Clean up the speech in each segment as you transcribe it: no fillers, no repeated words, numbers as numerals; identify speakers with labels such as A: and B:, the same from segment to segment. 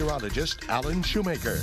A: meteorologist Alan Shoemaker.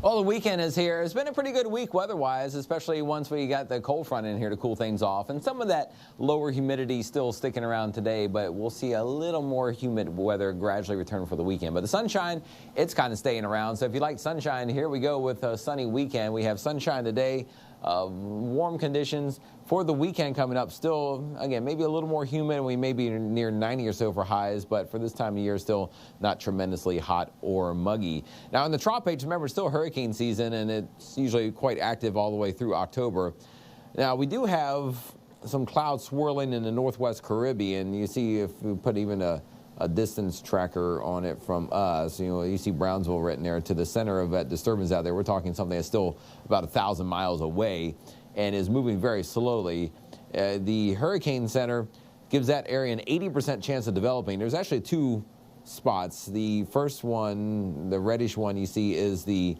B: Well, the weekend is here. It's been a pretty good week weather-wise, especially once we got the cold front in here to cool things off. And some of that lower humidity still sticking around today, but we'll see a little more humid weather gradually return for the weekend. But the sunshine, it's kind of staying around. So if you like sunshine, here we go with a sunny weekend. We have sunshine today, warm conditions for the weekend coming up. Still, again, maybe a little more humid. We may be near 90 or so for highs, but for this time of year, still not tremendously hot or muggy. Now, in the tropics, remember, still hurricane season, and it's usually quite active all the way through October. Now, we do have some clouds swirling in the northwest Caribbean. You see, if we put even a distance tracker on it from us, you see Brownsville written there to the center of that disturbance out there. We're talking something that's still about 1,000 miles away and is moving very slowly. The Hurricane Center gives that area an 80% chance of developing. There's actually two spots. The first one, the reddish one you see, is the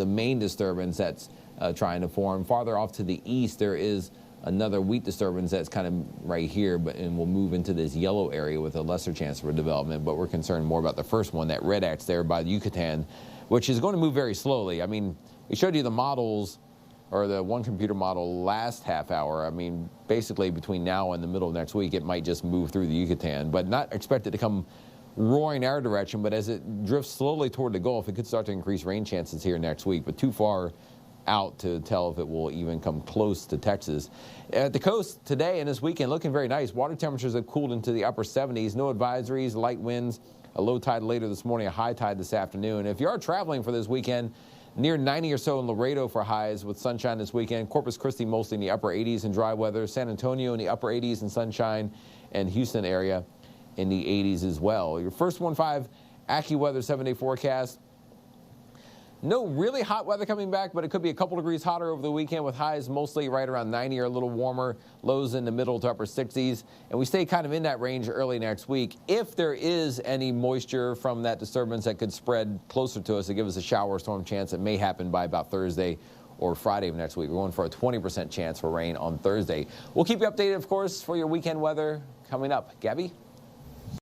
B: main disturbance that's trying to form. Farther off to the east, there is another weak disturbance that's kind of right here, and will move into this yellow area with a lesser chance for development. But we're concerned more about the first one, that red X there by the Yucatan, which is going to move very slowly. I mean, we showed you the models, or the one computer model last half hour. I mean, basically between now and the middle of next week, it might just move through the Yucatan, but not expected to come roaring our direction. But as it drifts slowly toward the Gulf, it could start to increase rain chances here next week, but too far out to tell if it will even come close to Texas. At the coast today and this weekend, looking very nice. Water temperatures have cooled into the upper 70s. No advisories, light winds, a low tide later this morning, a high tide this afternoon. If you are traveling for this weekend, near 90 or so in Laredo for highs with sunshine this weekend. Corpus Christi mostly in the upper 80s in dry weather. San Antonio in the upper 80s in sunshine, and Houston area in the 80s as well. Your first 1-5 AccuWeather 7-day forecast. No really hot weather coming back, but it could be a couple degrees hotter over the weekend with highs mostly right around 90 or a little warmer, lows in the middle to upper 60s. And we stay kind of in that range early next week. If there is any moisture from that disturbance that could spread closer to us to give us a shower or storm chance, it may happen by about Thursday or Friday of next week. We're going for a 20% chance for rain on Thursday. We'll keep you updated, of course, for your weekend weather coming up. Gabby?